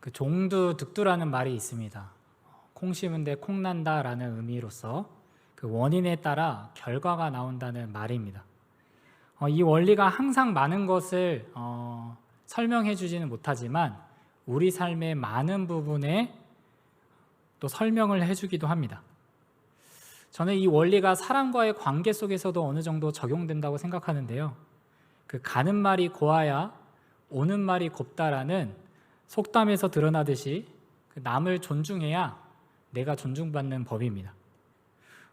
그 종두득두라는 말이 있습니다. 콩 심은 데 콩 난다라는 의미로서 그 원인에 따라 결과가 나온다는 말입니다. 이 원리가 항상 많은 것을 설명해 주지는 못하지만 우리 삶의 많은 부분에 또 설명을 해주기도 합니다. 저는 이 원리가 사람과의 관계 속에서도 어느 정도 적용된다고 생각하는데요. 그 가는 말이 고와야 오는 말이 곱다라는 속담에서 드러나듯이 남을 존중해야 내가 존중받는 법입니다.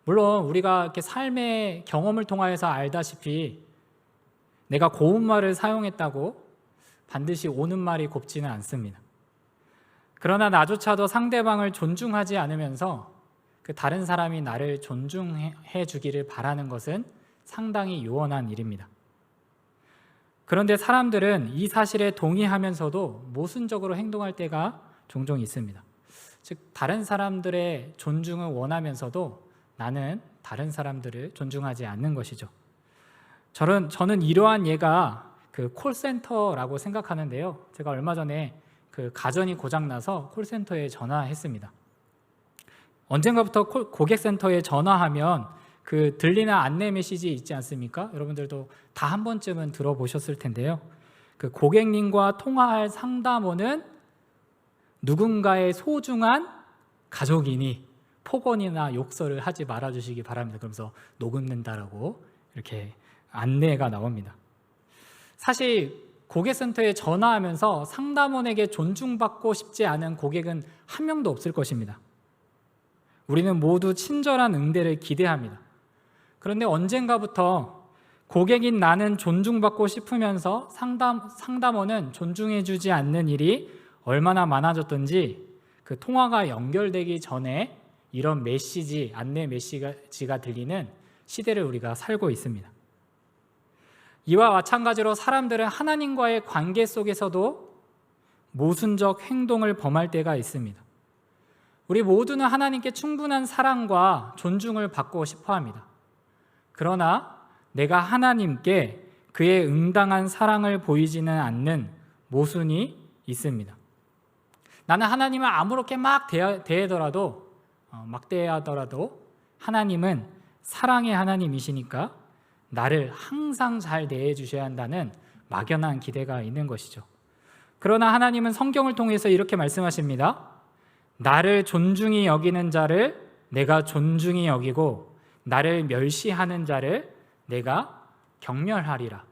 물론 우리가 이렇게 삶의 경험을 통하여서 알다시피 내가 고운 말을 사용했다고 반드시 오는 말이 곱지는 않습니다. 그러나 나조차도 상대방을 존중하지 않으면서 그 다른 사람이 나를 존중해 주기를 바라는 것은 상당히 요원한 일입니다. 그런데 사람들은 이 사실에 동의하면서도 모순적으로 행동할 때가 종종 있습니다. 즉 다른 사람들의 존중을 원하면서도 나는 다른 사람들을 존중하지 않는 것이죠. 저는 이러한 예가 그 콜센터라고 생각하는데요. 제가 얼마 전에 그 가전이 고장나서 콜센터에 전화했습니다. 언젠가부터 고객센터에 전화하면 그 들리는 안내 메시지 있지 않습니까? 여러분들도 다 한 번쯤은 들어보셨을 텐데요. 그 고객님과 통화할 상담원은 누군가의 소중한 가족이니 폭언이나 욕설을 하지 말아주시기 바랍니다. 그러면서 녹음된다라고 이렇게 안내가 나옵니다. 사실 고객센터에 전화하면서 상담원에게 존중받고 싶지 않은 고객은 한 명도 없을 것입니다. 우리는 모두 친절한 응대를 기대합니다. 그런데 언젠가부터 고객인 나는 존중받고 싶으면서 상담원은 존중해주지 않는 일이 얼마나 많아졌던지 그 통화가 연결되기 전에 이런 메시지, 안내 메시지가 들리는 시대를 우리가 살고 있습니다. 이와 마찬가지로 사람들은 하나님과의 관계 속에서도 모순적 행동을 범할 때가 있습니다. 우리 모두는 하나님께 충분한 사랑과 존중을 받고 싶어 합니다. 그러나 내가 하나님께 그의 응당한 사랑을 보이지는 않는 모순이 있습니다. 나는 하나님을 아무렇게 막 대하더라도 하나님은 사랑의 하나님이시니까 나를 항상 잘 대해 주셔야 한다는 막연한 기대가 있는 것이죠. 그러나 하나님은 성경을 통해서 이렇게 말씀하십니다. 나를 존중히 여기는 자를 내가 존중히 여기고 나를 멸시하는 자를 내가 경멸하리라.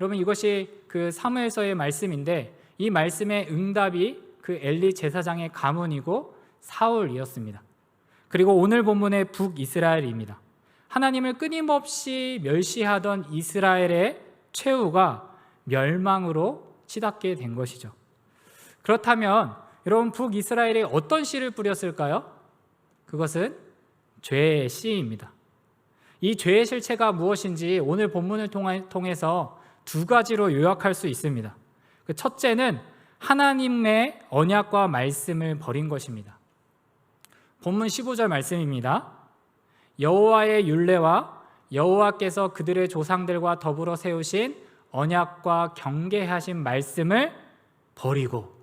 여러분 이것이 그 사무엘서의 말씀인데 이 말씀의 응답이 그 엘리 제사장의 가문이고 사울이었습니다. 그리고 오늘 본문의 북이스라엘입니다. 하나님을 끊임없이 멸시하던 이스라엘의 최후가 멸망으로 치닫게 된 것이죠. 그렇다면 여러분 북이스라엘이 어떤 씨를 뿌렸을까요? 그것은 죄의 씨입니다. 이 죄의 실체가 무엇인지 오늘 본문을 통해서 두 가지로 요약할 수 있습니다. 그 첫째는 하나님의 언약과 말씀을 버린 것입니다. 본문 15절 말씀입니다. 여호와의 율례와 여호와께서 그들의 조상들과 더불어 세우신 언약과 경계하신 말씀을 버리고.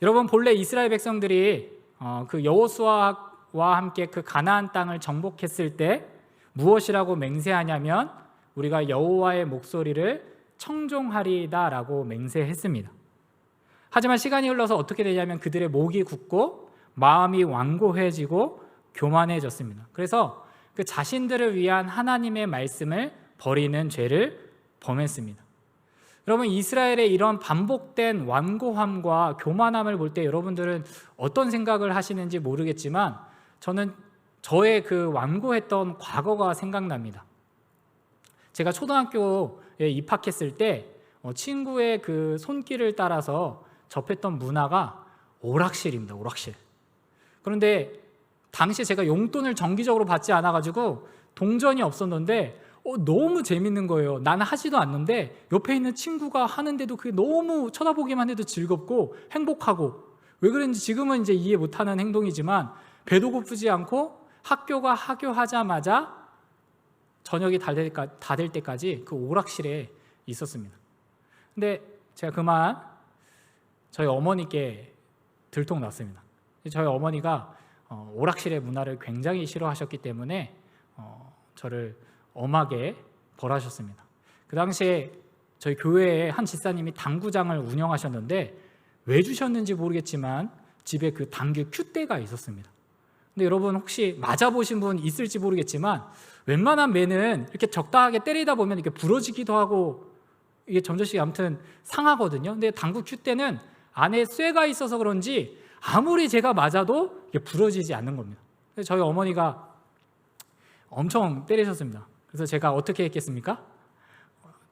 여러분 본래 이스라엘 백성들이 그 여호수아와 함께 그 가나안 땅을 정복했을 때 무엇이라고 맹세하냐면 우리가 여호와의 목소리를 청종하리다라고 맹세했습니다. 하지만 시간이 흘러서 어떻게 되냐면 그들의 목이 굳고 마음이 완고해지고 교만해졌습니다. 그래서 그 자신들을 위한 하나님의 말씀을 버리는 죄를 범했습니다. 여러분 이스라엘의 이런 반복된 완고함과 교만함을 볼 때 여러분들은 어떤 생각을 하시는지 모르겠지만 저는 저의 그 완고했던 과거가 생각납니다. 제가 초등학교에 입학했을 때 친구의 그 손길을 따라서 접했던 문화가 오락실입니다. 오락실. 그런데 당시 제가 용돈을 정기적으로 받지 않아가지고 동전이 없었는데 너무 재밌는 거예요. 나는 하지도 않는데 옆에 있는 친구가 하는데도 그게 너무 쳐다보기만 해도 즐겁고 행복하고, 왜 그런지 지금은 이제 이해 못하는 행동이지만 배도 고프지 않고 학교가 하교하자마자 저녁이 다 될 때까지 그 오락실에 있었습니다. 근데 제가 그만 저희 어머니께 들통났습니다. 저희 어머니가 오락실의 문화를 굉장히 싫어하셨기 때문에 저를 엄하게 벌하셨습니다. 그 당시에 저희 교회에 한 집사님이 당구장을 운영하셨는데 왜 주셨는지 모르겠지만 집에 그 당구 큐대가 있었습니다. 근데 여러분 혹시 맞아보신 분 있을지 모르겠지만 웬만한 매는 이렇게 적당하게 때리다 보면 이렇게 부러지기도 하고 이게 점점씩 아무튼 상하거든요. 근데 당구 큐대는 안에 쇠가 있어서 그런지 아무리 제가 맞아도 이게 부러지지 않는 겁니다. 그래서 저희 어머니가 엄청 때리셨습니다. 그래서 제가 어떻게 했겠습니까?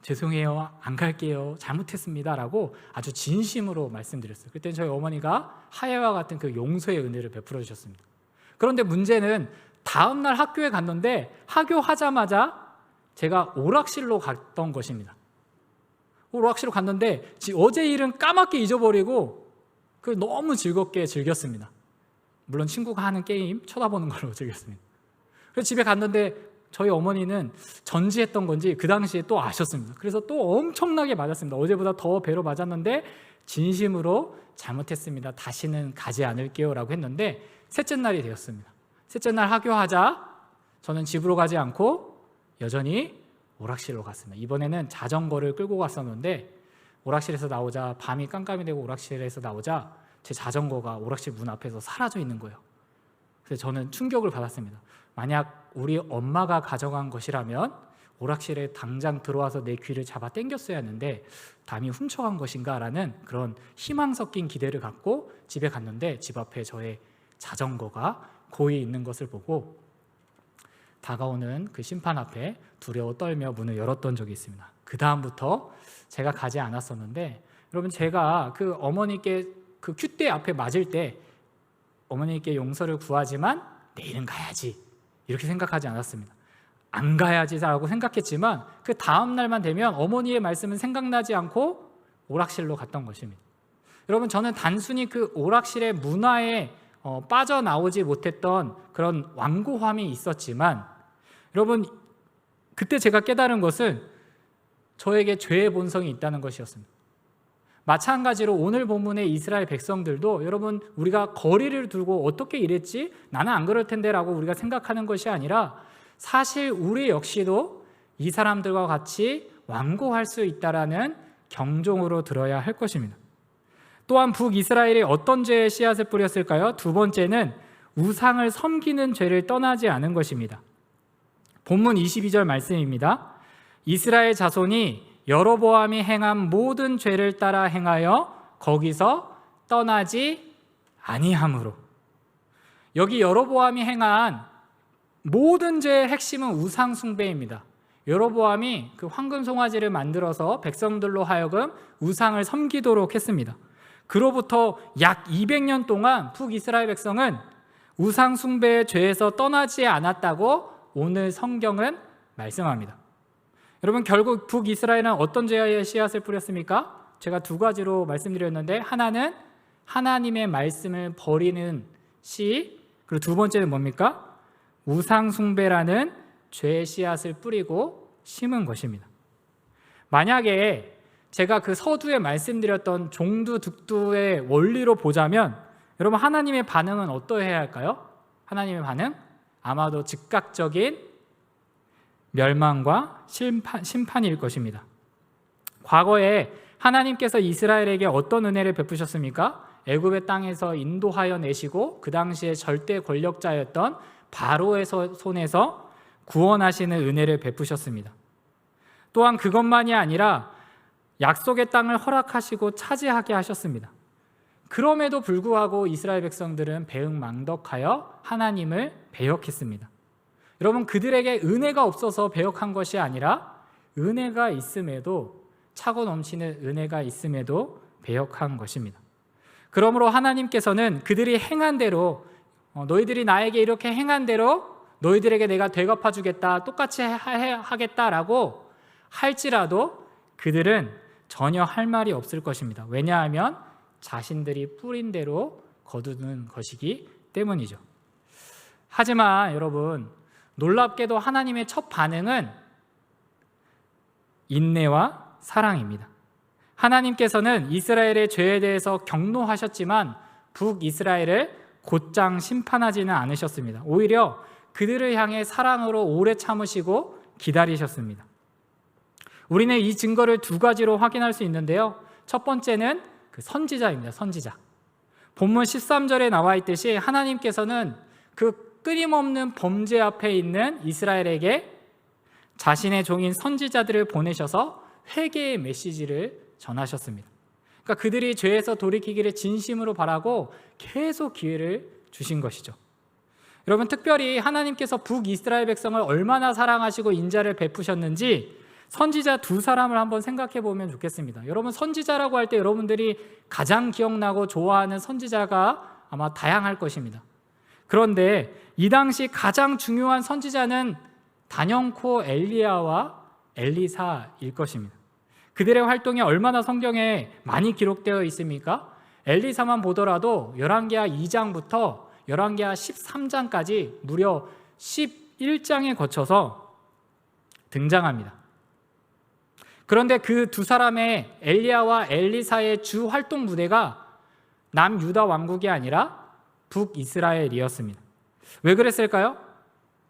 죄송해요, 안 갈게요, 잘못했습니다 라고 아주 진심으로 말씀드렸어요. 그때 저희 어머니가 하예와 같은 그 용서의 은혜를 베풀어 주셨습니다. 그런데 문제는 다음날 학교에 갔는데 하교하자마자 제가 오락실로 갔던 것입니다. 오락실로 갔는데 어제 일은 까맣게 잊어버리고 그걸 너무 즐겁게 즐겼습니다. 물론 친구가 하는 게임 쳐다보는 걸로 즐겼습니다. 그래서 집에 갔는데 저희 어머니는 전지했던 건지 그 당시에 또 아셨습니다. 그래서 또 엄청나게 맞았습니다. 어제보다 더 배로 맞았는데 진심으로 잘못했습니다, 다시는 가지 않을게요 라고 했는데 셋째 날이 되었습니다. 셋째 날 하교하자 저는 집으로 가지 않고 여전히 오락실로 갔습니다. 이번에는 자전거를 끌고 갔었는데 오락실에서 나오자 밤이 깜깜이 되고 오락실에서 나오자 제 자전거가 오락실 문 앞에서 사라져 있는 거예요. 그래서 저는 충격을 받았습니다. 만약 우리 엄마가 가져간 것이라면 오락실에 당장 들어와서 내 귀를 잡아 당겼어야 했는데 남이 훔쳐간 것인가 라는 그런 희망 섞인 기대를 갖고 집에 갔는데 집 앞에 저의 자전거가 고이 있는 것을 보고 다가오는 그 심판 앞에 두려워 떨며 문을 열었던 적이 있습니다. 그 다음부터 제가 가지 않았었는데 여러분 제가 그 어머니께 그 큐대 앞에 맞을 때 어머니께 용서를 구하지만 내일은 가야지 이렇게 생각하지 않았습니다. 안 가야지라고 생각했지만 그 다음 날만 되면 어머니의 말씀은 생각나지 않고 오락실로 갔던 것입니다. 여러분 저는 단순히 그 오락실의 문화에 빠져나오지 못했던 그런 완고함이 있었지만 여러분 그때 제가 깨달은 것은 저에게 죄의 본성이 있다는 것이었습니다. 마찬가지로 오늘 본문의 이스라엘 백성들도 여러분 우리가 거리를 두고 어떻게 이랬지? 나는 안 그럴 텐데 라고 우리가 생각하는 것이 아니라 사실 우리 역시도 이 사람들과 같이 완고할 수 있다라는 경종으로 들어야 할 것입니다. 또한 북이스라엘이 어떤 죄의 씨앗을 뿌렸을까요? 두 번째는 우상을 섬기는 죄를 떠나지 않은 것입니다. 본문 22절 말씀입니다. 이스라엘 자손이 여로보암이 행한 모든 죄를 따라 행하여 거기서 떠나지 아니함으로. 여기 여로보암이 행한 모든 죄의 핵심은 우상 숭배입니다. 여로보암이 그 황금 송아지를 만들어서 백성들로 하여금 우상을 섬기도록 했습니다. 그로부터 약 200년 동안 북이스라엘 백성은 우상 숭배의 죄에서 떠나지 않았다고 오늘 성경은 말씀합니다. 여러분 결국 북이스라엘은 어떤 죄의 씨앗을 뿌렸습니까? 제가 두 가지로 말씀드렸는데 하나는 하나님의 말씀을 버리는 씨, 그리고 두 번째는 뭡니까? 우상 숭배라는 죄의 씨앗을 뿌리고 심은 것입니다. 만약에 제가 그 서두에 말씀드렸던 종두 득두의 원리로 보자면 여러분 하나님의 반응은 어떠해야 할까요? 하나님의 반응? 아마도 즉각적인 멸망과 심판일 것입니다. 과거에 하나님께서 이스라엘에게 어떤 은혜를 베푸셨습니까? 애굽의 땅에서 인도하여 내시고 그 당시에 절대 권력자였던 바로의 손에서 구원하시는 은혜를 베푸셨습니다. 또한 그것만이 아니라 약속의 땅을 허락하시고 차지하게 하셨습니다. 그럼에도 불구하고 이스라엘 백성들은 배은망덕하여 하나님을 배역했습니다. 여러분 그들에게 은혜가 없어서 배역한 것이 아니라 은혜가 있음에도 차고 넘치는 은혜가 있음에도 배역한 것입니다. 그러므로 하나님께서는 그들이 행한 대로 너희들이 나에게 이렇게 행한 대로 너희들에게 내가 되갚아 주겠다, 똑같이 하겠다라고 할지라도 그들은 전혀 할 말이 없을 것입니다. 왜냐하면 자신들이 뿌린 대로 거두는 것이기 때문이죠. 하지만 여러분 놀랍게도 하나님의 첫 반응은 인내와 사랑입니다. 하나님께서는 이스라엘의 죄에 대해서 경노하셨지만 북이스라엘을 곧장 심판하지는 않으셨습니다. 오히려 그들을 향해 사랑으로 오래 참으시고 기다리셨습니다. 우리는 이 증거를 두 가지로 확인할 수 있는데요. 첫 번째는 그 선지자입니다. 선지자. 본문 13절에 나와 있듯이 하나님께서는 그 끊임없는 범죄 앞에 있는 이스라엘에게 자신의 종인 선지자들을 보내셔서 회개의 메시지를 전하셨습니다. 그러니까 그들이 죄에서 돌이키기를 진심으로 바라고 계속 기회를 주신 것이죠. 여러분, 특별히 하나님께서 북이스라엘 백성을 얼마나 사랑하시고 인자를 베푸셨는지 선지자 두 사람을 한번 생각해 보면 좋겠습니다. 여러분, 선지자라고 할 때 여러분들이 가장 기억나고 좋아하는 선지자가 아마 다양할 것입니다. 그런데 이 당시 가장 중요한 선지자는 단연코 엘리야와 엘리사일 것입니다. 그들의 활동이 얼마나 성경에 많이 기록되어 있습니까? 엘리사만 보더라도 열왕기하 2장부터 열왕기하 13장까지 무려 11장에 거쳐서 등장합니다. 그런데 그 두 사람의 엘리야와 엘리사의 주 활동 무대가 남유다 왕국이 아니라 북이스라엘이었습니다. 왜 그랬을까요?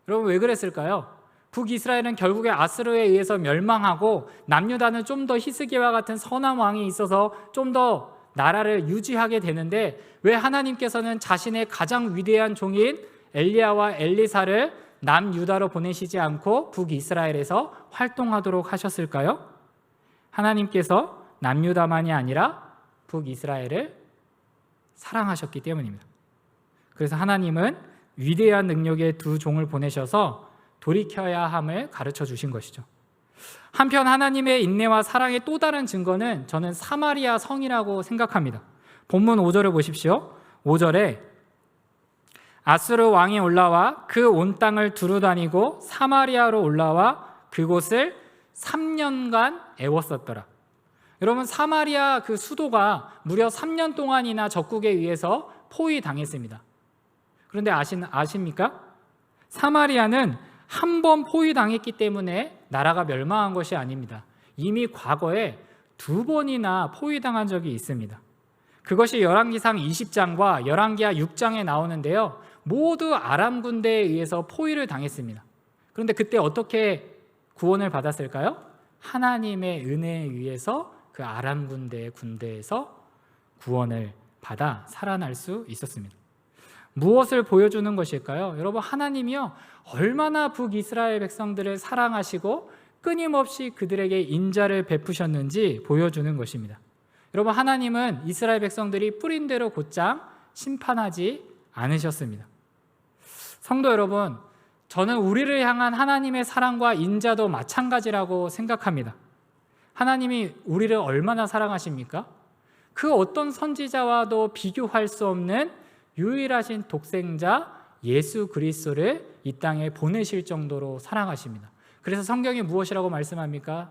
여러분, 왜 그랬을까요? 북이스라엘은 결국에 아스르에 의해서 멸망하고 남유다는 좀 더 히스기야와 같은 선한 왕이 있어서 좀 더 나라를 유지하게 되는데 왜 하나님께서는 자신의 가장 위대한 종인 엘리야와 엘리사를 남유다로 보내시지 않고 북이스라엘에서 활동하도록 하셨을까요? 하나님께서 남유다만이 아니라 북이스라엘을 사랑하셨기 때문입니다. 그래서 하나님은 위대한 능력의 두 종을 보내셔서 돌이켜야 함을 가르쳐 주신 것이죠. 한편 하나님의 인내와 사랑의 또 다른 증거는 저는 사마리아 성이라고 생각합니다. 본문 5절을 보십시오. 5절에 아수르 왕이 올라와 그 온 땅을 두루다니고 사마리아로 올라와 그곳을 3년간 애웠었더라. 여러분, 사마리아 그 수도가 무려 3년 동안이나 적국에 의해서 포위당했습니다. 그런데 아십니까? 사마리아는 한 번 포위당했기 때문에 나라가 멸망한 것이 아닙니다. 이미 과거에 2번이나 포위당한 적이 있습니다. 그것이 열왕기상 20장과 열왕기하 6장에 나오는데요. 모두 아람 군대에 의해서 포위를 당했습니다. 그런데 그때 어떻게 구원을 받았을까요? 하나님의 은혜에 의해서 그 아람 군대에서 구원을 받아 살아날 수 있었습니다. 무엇을 보여주는 것일까요? 여러분, 하나님이요 얼마나 북이스라엘 백성들을 사랑하시고 끊임없이 그들에게 인자를 베푸셨는지 보여주는 것입니다. 여러분, 하나님은 이스라엘 백성들이 뿌린 대로 곧장 심판하지 않으셨습니다. 성도 여러분, 저는 우리를 향한 하나님의 사랑과 인자도 마찬가지라고 생각합니다. 하나님이 우리를 얼마나 사랑하십니까? 그 어떤 선지자와도 비교할 수 없는 유일하신 독생자 예수 그리스도를 이 땅에 보내실 정도로 사랑하십니다. 그래서 성경이 무엇이라고 말씀합니까?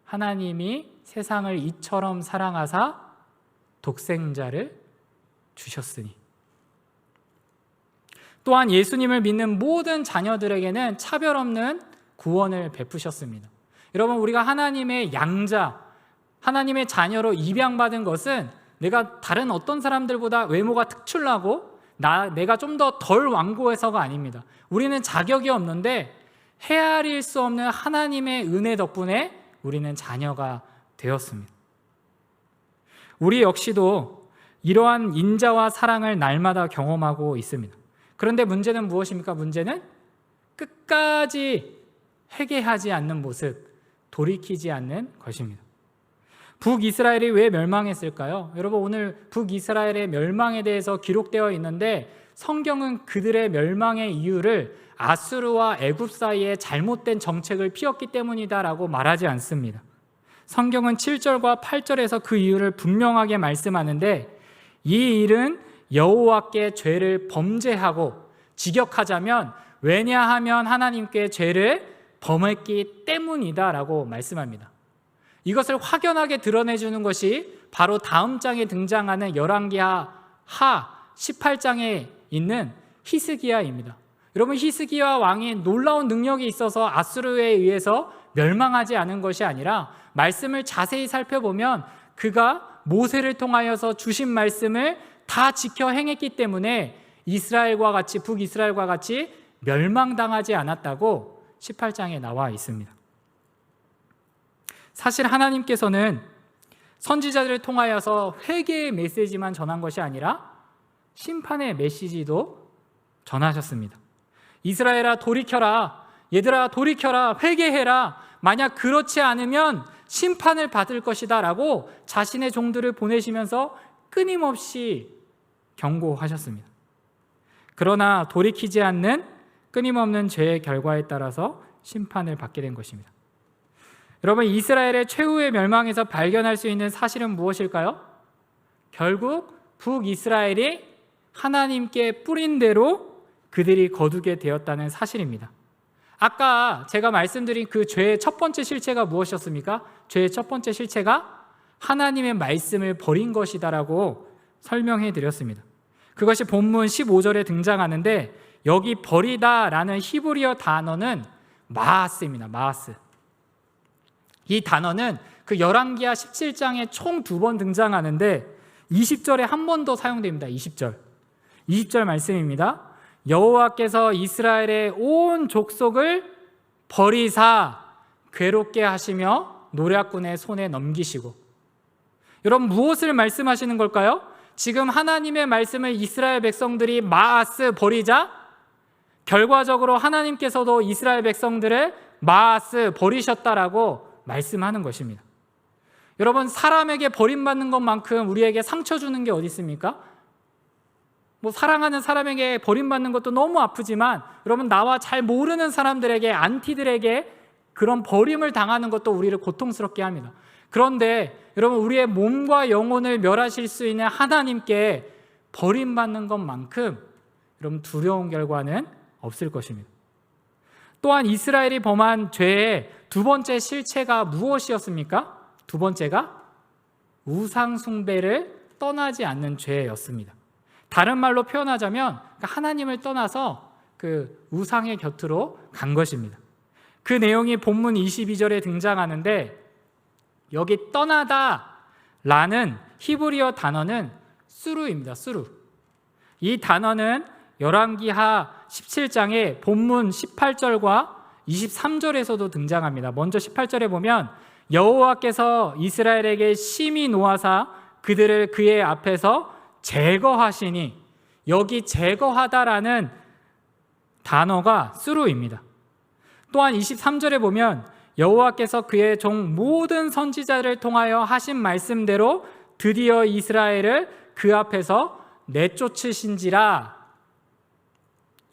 하나님이 세상을 이처럼 사랑하사 독생자를 주셨으니. 또한 예수님을 믿는 모든 자녀들에게는 차별 없는 구원을 베푸셨습니다. 여러분, 우리가 하나님의 양자, 하나님의 자녀로 입양받은 것은 내가 다른 어떤 사람들보다 외모가 특출나고 내가 좀 더 덜 완고해서가 아닙니다. 우리는 자격이 없는데 헤아릴 수 없는 하나님의 은혜 덕분에 우리는 자녀가 되었습니다. 우리 역시도 이러한 인자와 사랑을 날마다 경험하고 있습니다. 그런데 문제는 무엇입니까? 문제는 끝까지 회개하지 않는 모습, 돌이키지 않는 것입니다. 북이스라엘이 왜 멸망했을까요? 여러분, 오늘 북이스라엘의 멸망에 대해서 기록되어 있는데 성경은 그들의 멸망의 이유를 아수르와 애굽 사이에 잘못된 정책을 피웠기 때문이다라고 말하지 않습니다. 성경은 7절과 8절에서 그 이유를 분명하게 말씀하는데 이 일은 여호와께 죄를 범죄하고 직역하자면 왜냐하면 하나님께 죄를 범했기 때문이다라고 말씀합니다. 이것을 확연하게 드러내주는 것이 바로 다음 장에 등장하는 열왕기하 18장에 있는 히스기야입니다. 여러분, 히스기야 왕이 놀라운 능력이 있어서 아수르에 의해서 멸망하지 않은 것이 아니라 말씀을 자세히 살펴보면 그가 모세를 통하여서 주신 말씀을 다 지켜 행했기 때문에 이스라엘과 같이 북이스라엘과 같이 멸망당하지 않았다고 18장에 나와 있습니다. 사실 하나님께서는 선지자들을 통하여서 회개의 메시지만 전한 것이 아니라 심판의 메시지도 전하셨습니다. 이스라엘아 돌이켜라, 얘들아 돌이켜라, 회개해라, 만약 그렇지 않으면 심판을 받을 것이다 라고 자신의 종들을 보내시면서 끊임없이 경고하셨습니다. 그러나 돌이키지 않는 끊임없는 죄의 결과에 따라서 심판을 받게 된 것입니다. 여러분, 이스라엘의 최후의 멸망에서 발견할 수 있는 사실은 무엇일까요? 결국 북이스라엘이 하나님께 뿌린 대로 그들이 거두게 되었다는 사실입니다. 아까 제가 말씀드린 그 죄의 첫 번째 실체가 무엇이었습니까? 죄의 첫 번째 실체가 하나님의 말씀을 버린 것이다라고 설명해 드렸습니다. 그것이 본문 15절에 등장하는데 여기 버리다라는 히브리어 단어는 마하스입니다. 마하스. 이 단어는 그 열왕기하 17장에 총 2번 등장하는데 20절에 한 번 더 사용됩니다. 20절 말씀입니다. 여호와께서 이스라엘의 온 족속을 버리사 괴롭게 하시며 노략군의 손에 넘기시고. 여러분, 무엇을 말씀하시는 걸까요? 지금 하나님의 말씀을 이스라엘 백성들이 마하스 버리자 결과적으로 하나님께서도 이스라엘 백성들을 마하스 버리셨다라고 말씀하는 것입니다. 여러분, 사람에게 버림받는 것만큼 우리에게 상처 주는 게 어디 있습니까? 사랑하는 사람에게 버림받는 것도 너무 아프지만 여러분, 나와 잘 모르는 사람들에게, 안티들에게 그런 버림을 당하는 것도 우리를 고통스럽게 합니다. 그런데 여러분, 우리의 몸과 영혼을 멸하실 수 있는 하나님께 버림받는 것만큼 여러분 두려운 결과는 없을 것입니다. 또한 이스라엘이 범한 죄의 두 번째 실체가 무엇이었습니까? 두 번째가 우상 숭배를 떠나지 않는 죄였습니다. 다른 말로 표현하자면 하나님을 떠나서 그 우상의 곁으로 간 것입니다. 그 내용이 본문 22절에 등장하는데 여기 떠나다라는 히브리어 단어는 수루입니다. 수루. 이 단어는 열왕기하 17장의 본문 18절과 23절에서도 등장합니다. 먼저 18절에 보면 여호와께서 이스라엘에게 심히 노하사 그들을 그의 앞에서 제거하시니, 여기 제거하다라는 단어가 수루입니다. 또한 23절에 보면 여호와께서 그의 종 모든 선지자를 통하여 하신 말씀대로 드디어 이스라엘을 그 앞에서 내쫓으신지라,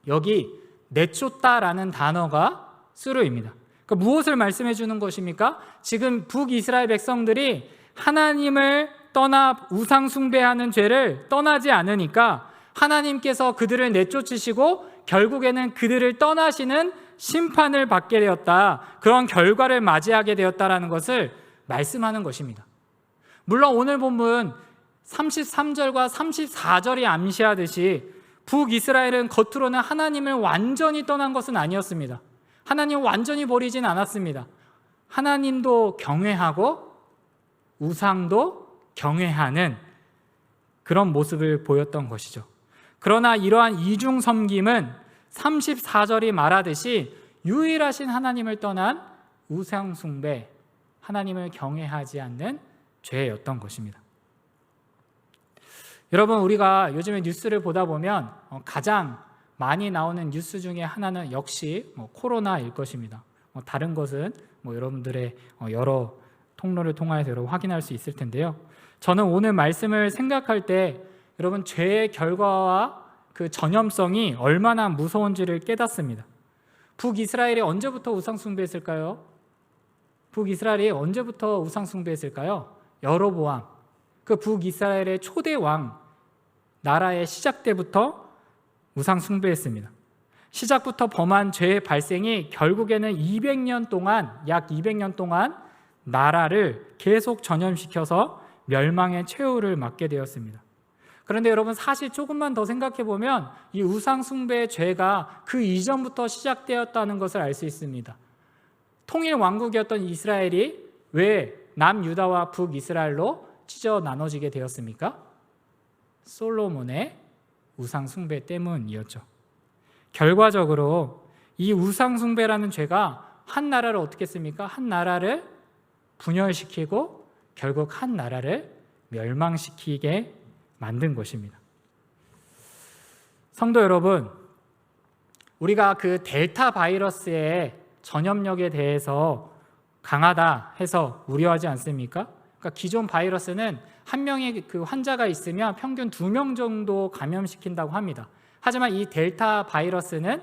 여기 내쫓다라는 단어가 수루입니다. 그러니까 무엇을 말씀해 주는 것입니까? 지금 북이스라엘 백성들이 하나님을 떠나 우상 숭배하는 죄를 떠나지 않으니까 하나님께서 그들을 내쫓으시고 결국에는 그들을 떠나시는 심판을 받게 되었다, 그런 결과를 맞이하게 되었다라는 것을 말씀하는 것입니다. 물론 오늘 본문 33절과 34절이 암시하듯이 북이스라엘은 겉으로는 하나님을 완전히 떠난 것은 아니었습니다. 하나님을 완전히 버리진 않았습니다. 하나님도 경외하고 우상도 경외하는 그런 모습을 보였던 것이죠. 그러나 이러한 이중 섬김은 34절이 말하듯이 유일하신 하나님을 떠난 우상 숭배, 하나님을 경외하지 않는 죄였던 것입니다. 여러분, 우리가 요즘에 뉴스를 보다 보면 가장 많이 나오는 뉴스 중에 하나는 역시 코로나일 것입니다. 다른 것은 여러분들의 여러 통로를 통하여서 여러분 확인할 수 있을 텐데요. 저는 오늘 말씀을 생각할 때 여러분 죄의 결과와 그 전염성이 얼마나 무서운지를 깨닫습니다. 북이스라엘이 언제부터 우상숭배했을까요? 북이스라엘이 언제부터 우상숭배했을까요? 여로보암, 그 북이스라엘의 초대 왕 나라의 시작 때부터 우상숭배했습니다. 시작부터 범한 죄의 발생이 결국에는 200년 동안, 약 200년 동안 나라를 계속 전염시켜서 멸망의 최후를 맞게 되었습니다. 그런데 여러분, 사실 조금만 더 생각해 보면 이 우상 숭배의 죄가 그 이전부터 시작되었다는 것을 알 수 있습니다. 통일 왕국이었던 이스라엘이 왜 남유다와 북이스라엘로 찢어 나눠지게 되었습니까? 솔로몬의 우상 숭배 때문이었죠. 결과적으로 이 우상 숭배라는 죄가 한 나라를 어떻게 했습니까? 한 나라를 분열시키고 결국 한 나라를 멸망시키게 만든 것입니다. 성도 여러분, 우리가 그 델타 바이러스의 전염력에 대해서 강하다 해서 우려하지 않습니까? 그러니까 기존 바이러스는 한 명의 그 환자가 있으면 평균 2명 정도 감염시킨다고 합니다. 하지만 이 델타 바이러스는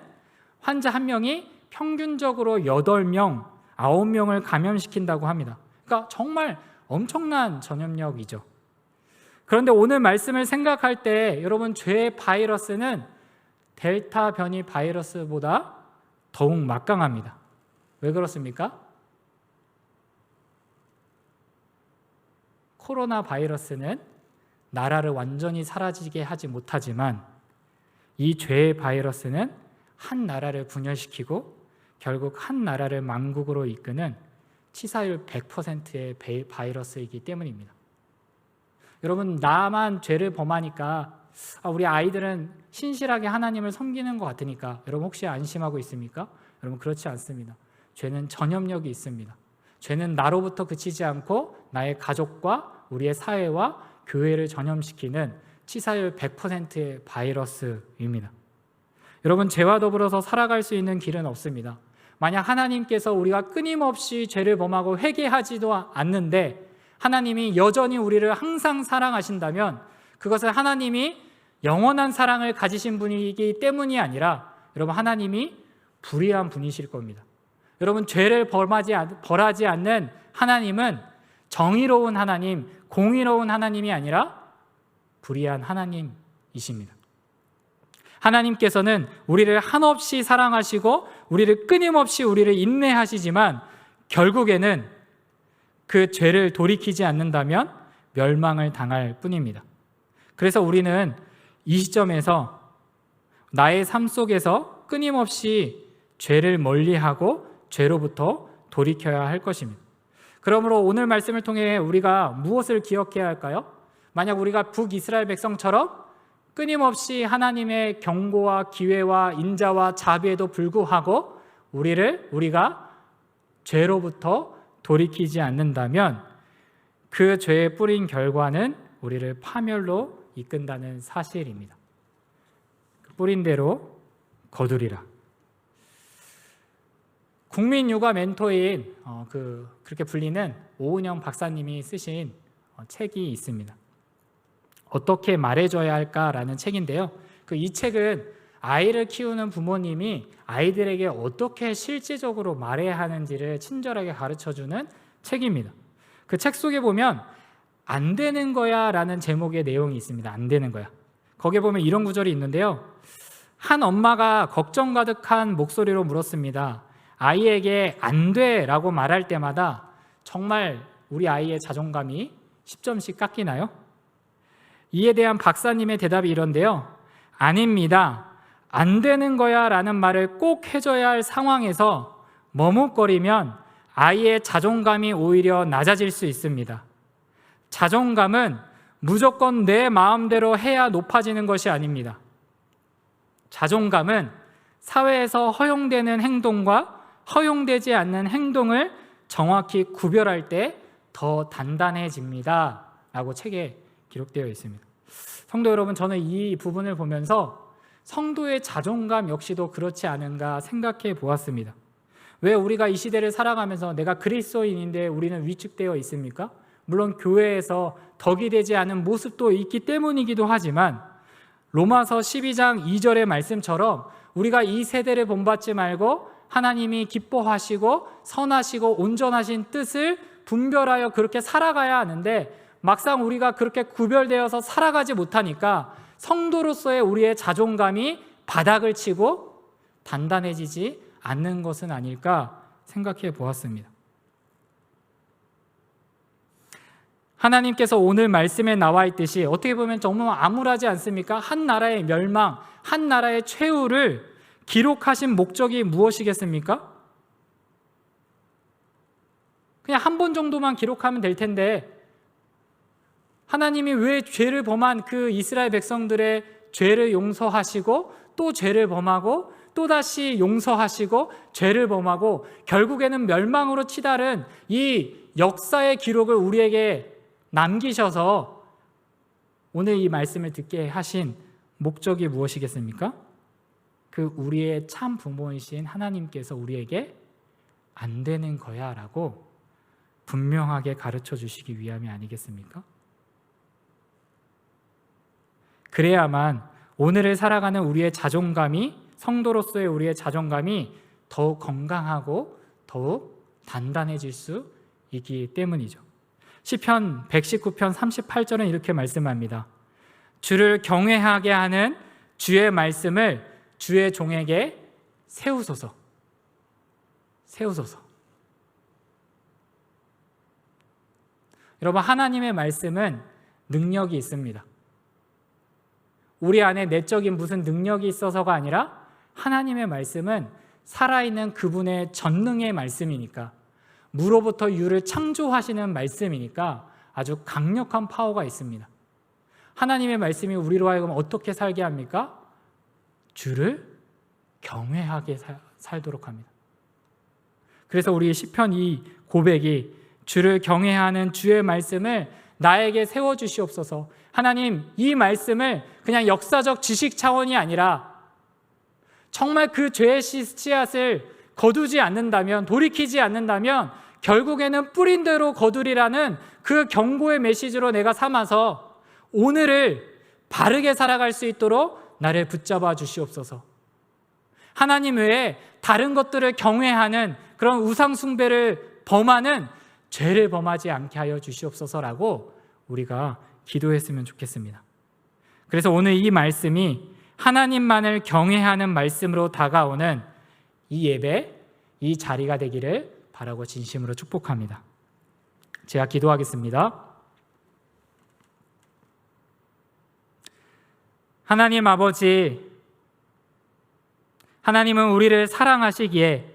환자 한 명이 평균적으로 8명, 9명을 감염시킨다고 합니다. 그러니까 정말 엄청난 전염력이죠. 그런데 오늘 말씀을 생각할 때 여러분, 죄의 바이러스는 델타 변이 바이러스보다 더욱 막강합니다. 왜 그렇습니까? 코로나 바이러스는 나라를 완전히 사라지게 하지 못하지만 이 죄의 바이러스는 한 나라를 분열시키고 결국 한 나라를 망국으로 이끄는 치사율 100%의 바이러스이기 때문입니다. 여러분, 나만 죄를 범하니까 우리 아이들은 신실하게 하나님을 섬기는 것 같으니까 여러분 혹시 안심하고 있습니까? 여러분, 그렇지 않습니다. 죄는 전염력이 있습니다. 죄는 나로부터 그치지 않고 나의 가족과 우리의 사회와 교회를 전염시키는 치사율 100%의 바이러스입니다. 여러분, 죄와 더불어서 살아갈 수 있는 길은 없습니다. 만약 하나님께서 우리가 끊임없이 죄를 범하고 회개하지도 않는데 하나님이 여전히 우리를 항상 사랑하신다면 그것은 하나님이 영원한 사랑을 가지신 분이기 때문이 아니라 여러분, 하나님이 불의한 분이실 겁니다. 여러분, 죄를 벌하지 않는 하나님은 정의로운 하나님, 공의로운 하나님이 아니라 불의한 하나님이십니다. 하나님께서는 우리를 한없이 사랑하시고 우리를 끊임없이 우리를 인내하시지만 결국에는 그 죄를 돌이키지 않는다면 멸망을 당할 뿐입니다. 그래서 우리는 이 시점에서 나의 삶 속에서 끊임없이 죄를 멀리하고 죄로부터 돌이켜야 할 것입니다. 그러므로 오늘 말씀을 통해 우리가 무엇을 기억해야 할까요? 만약 우리가 북이스라엘 백성처럼 끊임없이 하나님의 경고와 기회와 인자와 자비에도 불구하고 우리가 죄로부터 돌이키지 않는다면 그 죄의 뿌린 결과는 우리를 파멸로 이끈다는 사실입니다. 뿌린 대로 거두리라. 국민육아 멘토인 그렇게 불리는 오은영 박사님이 쓰신 책이 있습니다. 어떻게 말해줘야 할까라는 책인데요. 이 책은 아이를 키우는 부모님이 아이들에게 어떻게 실질적으로 말해야 하는지를 친절하게 가르쳐주는 책입니다. 그 책 속에 보면 안 되는 거야 라는 제목의 내용이 있습니다. 안 되는 거야. 거기에 보면 이런 구절이 있는데요. 한 엄마가 걱정 가득한 목소리로 물었습니다. 아이에게 안 돼 라고 말할 때마다 정말 우리 아이의 자존감이 10점씩 깎이나요? 이에 대한 박사님의 대답이 이런데요. 아닙니다. 안 되는 거야 라는 말을 꼭 해줘야 할 상황에서 머뭇거리면 아이의 자존감이 오히려 낮아질 수 있습니다. 자존감은 무조건 내 마음대로 해야 높아지는 것이 아닙니다. 자존감은 사회에서 허용되는 행동과 허용되지 않는 행동을 정확히 구별할 때 더 단단해집니다 라고 책에 기록되어 있습니다. 성도 여러분, 저는 이 부분을 보면서 성도의 자존감 역시도 그렇지 않은가 생각해 보았습니다. 왜 우리가 이 시대를 살아가면서 내가 그리스도인인데 우리는 위축되어 있습니까? 물론 교회에서 덕이 되지 않은 모습도 있기 때문이기도 하지만 로마서 12장 2절의 말씀처럼 우리가 이 세대를 본받지 말고 하나님이 기뻐하시고 선하시고 온전하신 뜻을 분별하여 그렇게 살아가야 하는데 막상 우리가 그렇게 구별되어서 살아가지 못하니까 성도로서의 우리의 자존감이 바닥을 치고 단단해지지 않는 것은 아닐까 생각해 보았습니다. 하나님께서 오늘 말씀에 나와 있듯이 어떻게 보면 정말 암울하지 않습니까? 한 나라의 멸망, 한 나라의 최후를 기록하신 목적이 무엇이겠습니까? 그냥 한 번 정도만 기록하면 될 텐데 하나님이 왜 죄를 범한 그 이스라엘 백성들의 죄를 용서하시고 또 죄를 범하고 또다시 용서하시고 죄를 범하고 결국에는 멸망으로 치달은 이 역사의 기록을 우리에게 남기셔서 오늘 이 말씀을 듣게 하신 목적이 무엇이겠습니까? 그 우리의 참 부모이신 하나님께서 우리에게 안 되는 거야 라고 분명하게 가르쳐 주시기 위함이 아니겠습니까? 그래야만 오늘을 살아가는 우리의 자존감이, 성도로서의 우리의 자존감이 더욱 건강하고 더욱 단단해질 수 있기 때문이죠. 시편 119편 38절은 이렇게 말씀합니다. 주를 경외하게 하는 주의 말씀을 주의 종에게 세우소서. 세우소서. 여러분, 하나님의 말씀은 능력이 있습니다. 우리 안에 내적인 무슨 능력이 있어서가 아니라 하나님의 말씀은 살아있는 그분의 전능의 말씀이니까, 무로부터 유를 창조하시는 말씀이니까 아주 강력한 파워가 있습니다. 하나님의 말씀이 우리로 하여금 어떻게 살게 합니까? 주를 경외하게 살도록 합니다. 그래서 우리 시편 이 고백이 주를 경외하는 주의 말씀을 나에게 세워주시옵소서. 하나님, 이 말씀을 그냥 역사적 지식 차원이 아니라 정말 그 죄의 씨앗을 거두지 않는다면, 돌이키지 않는다면 결국에는 뿌린 대로 거두리라는 그 경고의 메시지로 내가 삼아서 오늘을 바르게 살아갈 수 있도록 나를 붙잡아 주시옵소서. 하나님 외에 다른 것들을 경외하는 그런 우상 숭배를 범하는 죄를 범하지 않게 하여 주시옵소서라고 우리가 기도했으면 좋겠습니다. 그래서 오늘 이 말씀이 하나님만을 경외하는 말씀으로 다가오는 이 예배, 이 자리가 되기를 바라고 진심으로 축복합니다. 제가 기도하겠습니다. 하나님 아버지, 하나님은 우리를 사랑하시기에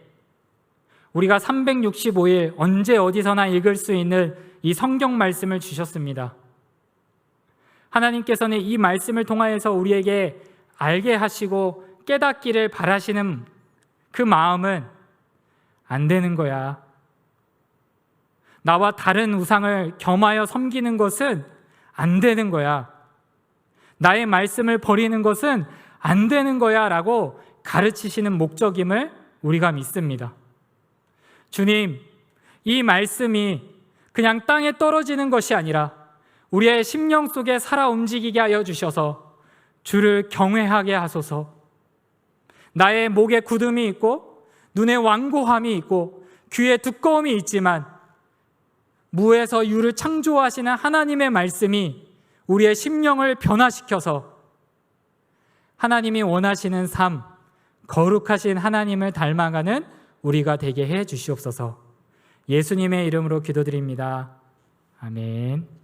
우리가 365일 언제 어디서나 읽을 수 있는 이 성경 말씀을 주셨습니다. 하나님께서는 이 말씀을 통하여서 우리에게 알게 하시고 깨닫기를 바라시는 그 마음은 안 되는 거야. 나와 다른 우상을 겸하여 섬기는 것은 안 되는 거야. 나의 말씀을 버리는 것은 안 되는 거야 라고 가르치시는 목적임을 우리가 믿습니다. 주님, 이 말씀이 그냥 땅에 떨어지는 것이 아니라 우리의 심령 속에 살아 움직이게 하여 주셔서 주를 경외하게 하소서. 나의 목에 굳음이 있고 눈에 완고함이 있고 귀에 두꺼움이 있지만 무에서 유를 창조하시는 하나님의 말씀이 우리의 심령을 변화시켜서 하나님이 원하시는 삶, 거룩하신 하나님을 닮아가는 우리가 되게 해 주시옵소서. 예수님의 이름으로 기도드립니다. 아멘.